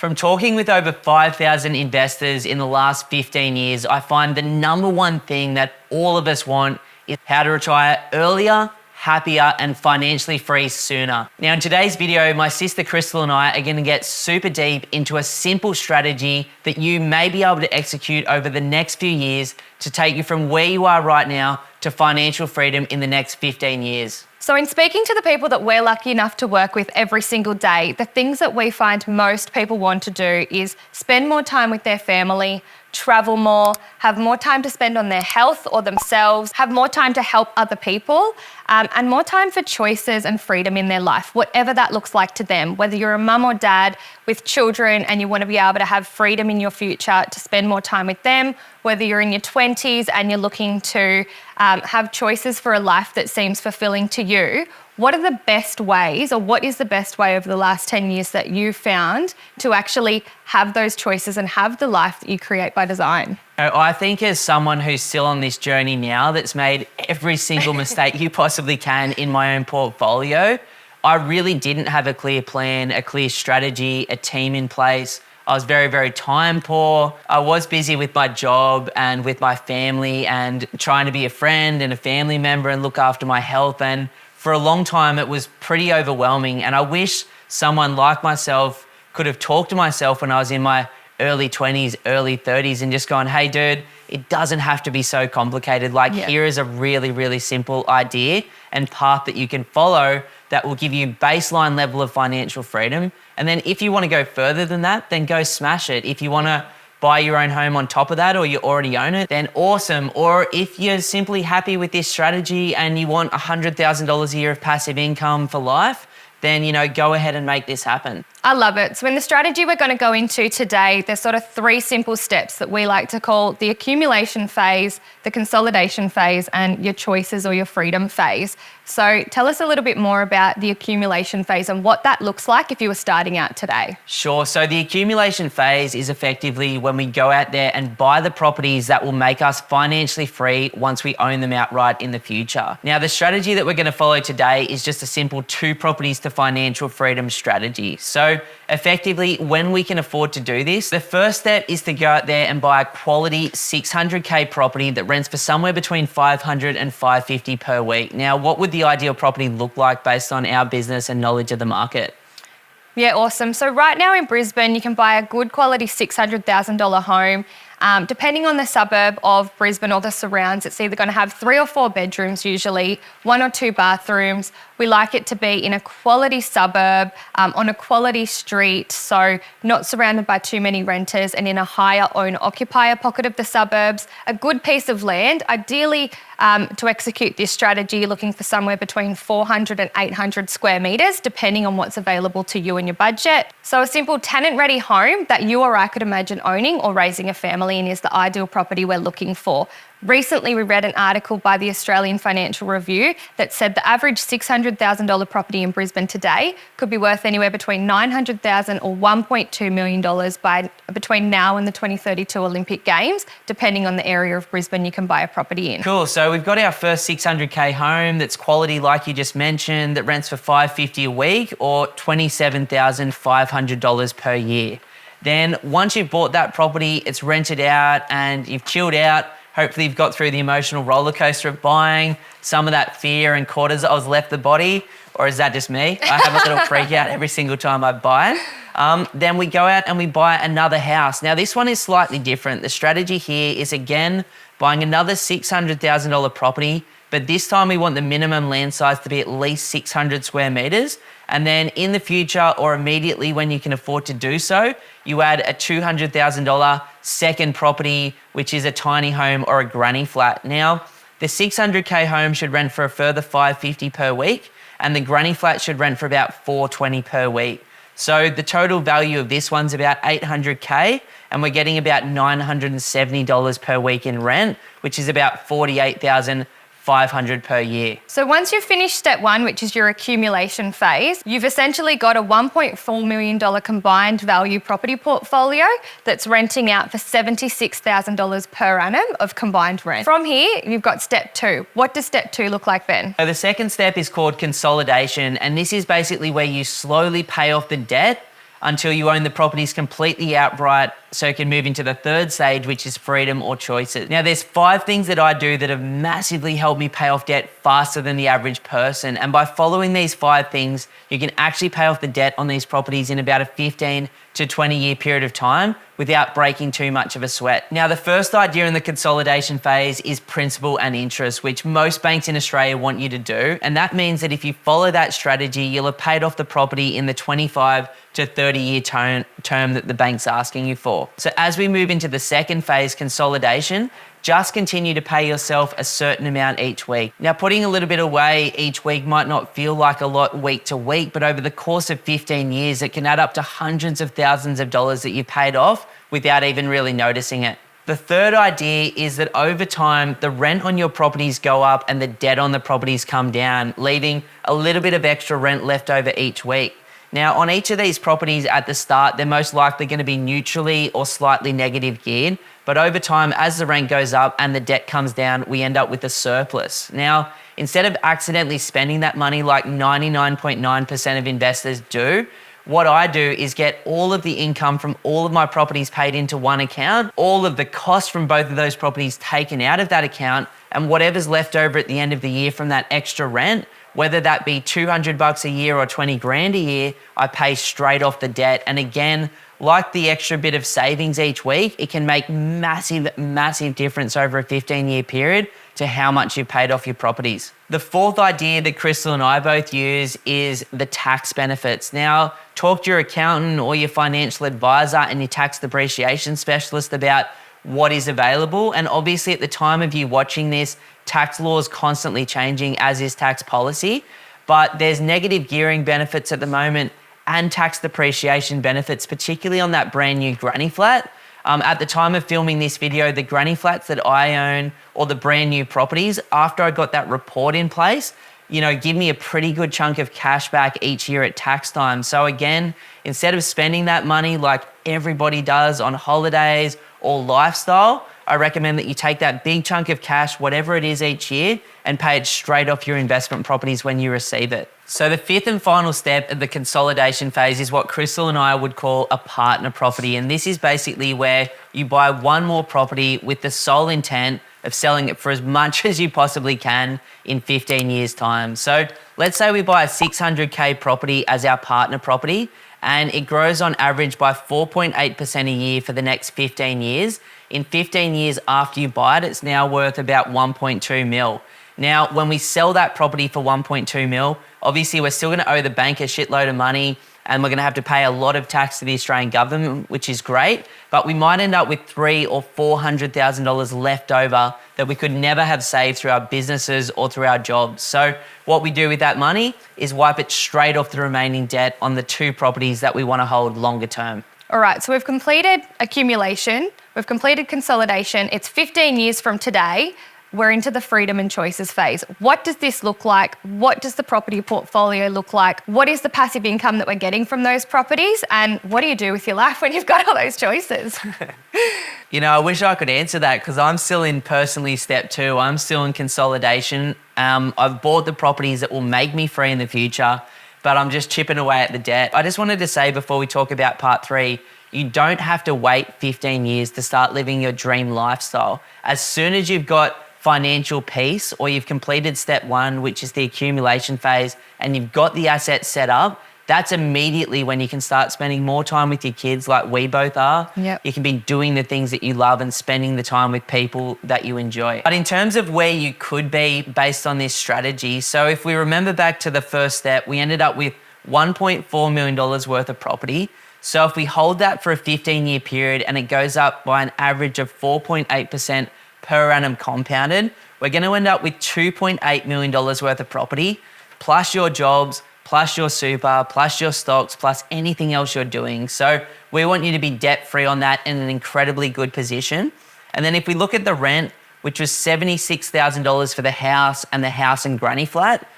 From talking with over 5,000 investors in the last 15 years, I find the number one thing that all of us want is how to retire earlier, happier, and financially free sooner. Now, in today's video, my sister Crystal and I are going to get super deep into a simple strategy that you may be able to execute over the next few years to take you from where you are right now to financial freedom in the next 15 years. So in speaking to the people that we're lucky enough to work with every single day, the things that we find most people want to do is spend more time with their family, travel more, have more time to spend on their health or themselves, have more time to help other people, and more time for choices and freedom in their life, whatever that looks like to them. Whether you're a mum or dad with children and you want to be able to have freedom in your future to spend more time with them, whether you're in your 20s and you're looking to have choices for a life that seems fulfilling to you, what are the best ways, or what is the best way over the last 10 years that you've found to actually have those choices and have the life that you create by design? I think as someone who's still on this journey now that's made every single mistake you possibly can in my own portfolio, I really didn't have a clear plan, a clear strategy, a team in place. I was very, very time poor. I was busy with my job and with my family and trying to be a friend and a family member and look after my health. And for a long time, it was pretty overwhelming. And I wish someone like myself could have talked to myself when I was in my early 20s, early 30s and just gone, hey, dude, it doesn't have to be so complicated. Here is a really, really simple idea and path that you can follow that will give you baseline level of financial freedom. And then if you want to go further than that, then go smash it. If you want to buy your own home on top of that, or you already own it, then awesome. Or if you're simply happy with this strategy and you want $100,000 a year of passive income for life, then, go ahead and make this happen. I love it. So in the strategy we're going to go into today, there's sort of 3 simple steps that we like to call the accumulation phase, the consolidation phase, and your choices or your freedom phase. So tell us a little bit more about the accumulation phase and what that looks like if you were starting out today. Sure. So the accumulation phase is effectively when we go out there and buy the properties that will make us financially free once we own them outright in the future. Now, the strategy that we're going to follow today is just a simple 2 properties to financial freedom strategy. So effectively, when we can afford to do this, the first step is to go out there and buy a quality 600K property that rents for somewhere between $500 and $550 per week. Now, what would the ideal property look like based on our business and knowledge of the market? Yeah, awesome. So right now in Brisbane, you can buy a good quality $600,000 home. Depending on the suburb of Brisbane or the surrounds, it's either going to have 3 or 4 bedrooms usually, 1 or 2 bathrooms. We like it to be in a quality suburb, on a quality street, so not surrounded by too many renters and in a higher owner-occupier pocket of the suburbs. A good piece of land, ideally to execute this strategy, you're looking for somewhere between 400 and 800 square metres, depending on what's available to you and your budget. So a simple tenant-ready home that you or I could imagine owning or raising a family in is the ideal property we're looking for. Recently, we read an article by the Australian Financial Review that said the average $600,000 property in Brisbane today could be worth anywhere between $900,000 or $1.2 million between now and the 2032 Olympic Games, depending on the area of Brisbane you can buy a property in. Cool. So we've got our first 600K home that's quality, like you just mentioned, that rents for $550 a week or $27,500 per year. Then once you've bought that property, it's rented out and you've chilled out. Hopefully you've got through the emotional roller coaster of buying, some of that fear and cortisol left the body, or is that just me? I have a little freak out every single time I buy it. Then we go out and we buy another house. Now this one is slightly different. The strategy here is again buying another $600,000 property, but this time we want the minimum land size to be at least 600 square metres. And then in the future or immediately when you can afford to do so, you add a $200,000 second property, which is a tiny home or a granny flat. Now, the 600K home should rent for a further $550 per week, and the granny flat should rent for about $420 per week. So the total value of this one's about $800K, and we're getting about $970 per week in rent, which is about $48,500 per year. So once you've finished step 1, which is your accumulation phase, you've essentially got a $1.4 million combined value property portfolio that's renting out for $76,000 per annum of combined rent. From here, you've got step 2. What does step 2 look like then? So the second step is called consolidation, and this is basically where you slowly pay off the debt until you own the properties completely outright so you can move into the third stage, which is freedom or choices. Now, there's 5 things that I do that have massively helped me pay off debt faster than the average person. And by following these 5 things, you can actually pay off the debt on these properties in about a 15 to 20 year period of time without breaking too much of a sweat. Now, the first idea in the consolidation phase is principal and interest, which most banks in Australia want you to do. And that means that if you follow that strategy, you'll have paid off the property in the 25 to 30 year term that the bank's asking you for. So as we move into the second phase, consolidation, just continue to pay yourself a certain amount each week. Now, putting a little bit away each week might not feel like a lot week to week, but over the course of 15 years, it can add up to hundreds of thousands of dollars that you paid off without even really noticing it. The third idea is that over time, the rent on your properties go up and the debt on the properties come down, leaving a little bit of extra rent left over each week. Now, on each of these properties at the start, they're most likely going to be neutrally or slightly negative geared. But over time, as the rent goes up and the debt comes down, we end up with a surplus. Now, instead of accidentally spending that money like 99.9% of investors do, what I do is get all of the income from all of my properties paid into one account, all of the costs from both of those properties taken out of that account, and whatever's left over at the end of the year from that extra rent, whether that be $200 a year or 20 grand a year, I pay straight off the debt. And again, like the extra bit of savings each week, it can make massive difference over a 15-year period to how much you've paid off your properties. The fourth idea that Crystal and I both use is the tax benefits. Now, talk to your accountant or your financial advisor and your tax depreciation specialist about what is available. And obviously at the time of you watching this, tax law is constantly changing, as is tax policy, but there's negative gearing benefits at the moment and tax depreciation benefits, particularly on that brand new granny flat. At the time of filming this video, the granny flats that I own or the brand new properties, after I got that report in place, give me a pretty good chunk of cash back each year at tax time. So again, instead of spending that money like everybody does on holidays or lifestyle, I recommend that you take that big chunk of cash, whatever it is each year, and pay it straight off your investment properties when you receive it. So the fifth and final step of the consolidation phase is what Crystal and I would call a partner property. And this is basically where you buy one more property with the sole intent of selling it for as much as you possibly can in 15 years' time. So let's say we buy a 600K property as our partner property, and it grows on average by 4.8% a year for the next 15 years. In 15 years after you buy it, it's now worth about 1.2 mil. Now, when we sell that property for 1.2 mil, obviously we're still going to owe the bank a shitload of money and we're going to have to pay a lot of tax to the Australian government, which is great, but we might end up with $300,000 or $400,000 left over that we could never have saved through our businesses or through our jobs. So what we do with that money is wipe it straight off the remaining debt on the 2 properties that we want to hold longer term. All right, so we've completed accumulation, we've completed consolidation. It's 15 years from today. We're into the freedom and choices phase. What does this look like? What does the property portfolio look like? What is the passive income that we're getting from those properties? And what do you do with your life when you've got all those choices? I wish I could answer that because I'm still in personally step 2. I'm still in consolidation. I've bought the properties that will make me free in the future, but I'm just chipping away at the debt. I just wanted to say before we talk about part 3, you don't have to wait 15 years to start living your dream lifestyle. As soon as you've got financial peace or you've completed step 1, which is the accumulation phase, and you've got the assets set up, that's immediately when you can start spending more time with your kids like we both are. Yep. You can be doing the things that you love and spending the time with people that you enjoy. But in terms of where you could be based on this strategy, so if we remember back to the first step, we ended up with $1.4 million worth of property. So if we hold that for a 15-year period and it goes up by an average of 4.8% per annum compounded, we're going to end up with $2.8 million worth of property, plus your jobs, plus your super, plus your stocks, plus anything else you're doing. So we want you to be debt-free on that in an incredibly good position. And then if we look at the rent, which was $76,000 for the house and granny flat,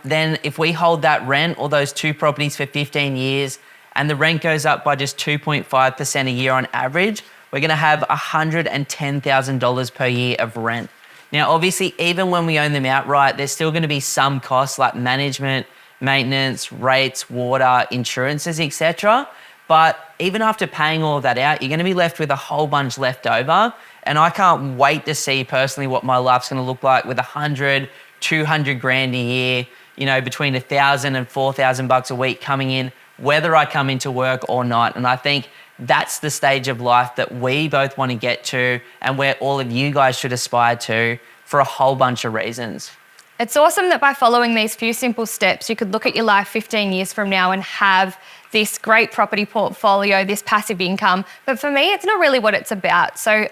then if we hold that rent or those 2 properties for 15 years and the rent goes up by just 2.5% a year on average, we're going to have $110,000 per year of rent. Now, obviously, even when we own them outright, there's still going to be some costs like management, maintenance, rates, water, insurances, etc. But even after paying all of that out, you're going to be left with a whole bunch left over. And I can't wait to see personally what my life's going to look like with 100, 200 grand a year, you know, between 1,000 and 4,000 bucks a week coming in, whether I come into work or not. And I think that's the stage of life that we both want to get to and where all of you guys should aspire to for a whole bunch of reasons. It's awesome that by following these few simple steps, you could look at your life 15 years from now and have this great property portfolio, this passive income. But for me, it's not really what it's about. So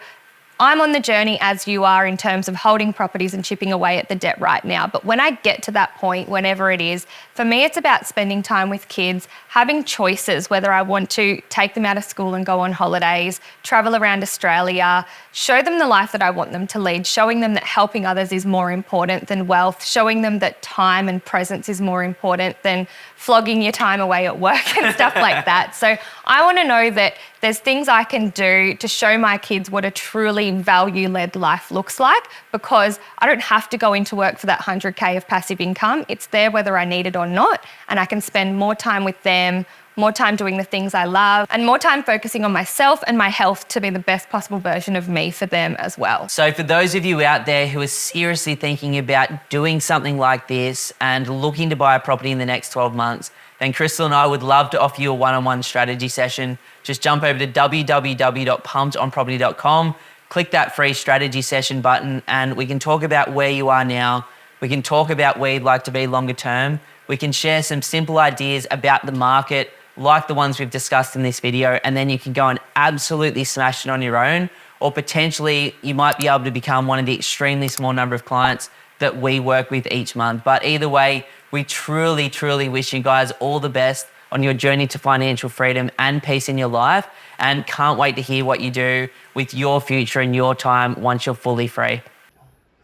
I'm on the journey as you are in terms of holding properties and chipping away at the debt right now. But when I get to that point, whenever it is, for me, it's about spending time with kids, having choices, whether I want to take them out of school and go on holidays, travel around Australia, show them the life that I want them to lead, showing them that helping others is more important than wealth, showing them that time and presence is more important than flogging your time away at work and stuff like that. So I want to know that there's things I can do to show my kids what a truly value-led life looks like, because I don't have to go into work for that 100K of passive income. It's there whether I need it or not, and I can spend more time with them, more time doing the things I love, and more time focusing on myself and my health to be the best possible version of me for them as well. So for those of you out there who are seriously thinking about doing something like this and looking to buy a property in the next 12 months, then Crystal and I would love to offer you a one-on-one strategy session. Just jump over to www.pumpedonproperty.com, click that free strategy session button, and we can talk about where you are now. We can talk about where you'd like to be longer term. We can share some simple ideas about the market, like the ones we've discussed in this video, and then you can go and absolutely smash it on your own, or potentially you might be able to become one of the extremely small number of clients that we work with each month. But either way, we truly, truly wish you guys all the best on your journey to financial freedom and peace in your life, and can't wait to hear what you do with your future and your time once you're fully free.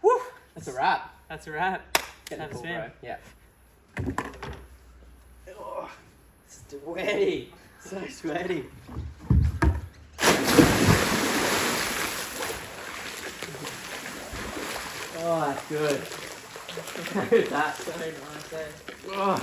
Woo! That's a wrap. That's a wrap. Getting Have a cool, spin. bro. Yeah. Oh, sweaty. So sweaty. Oh, that's good. Look at that. So nice, eh? Oh.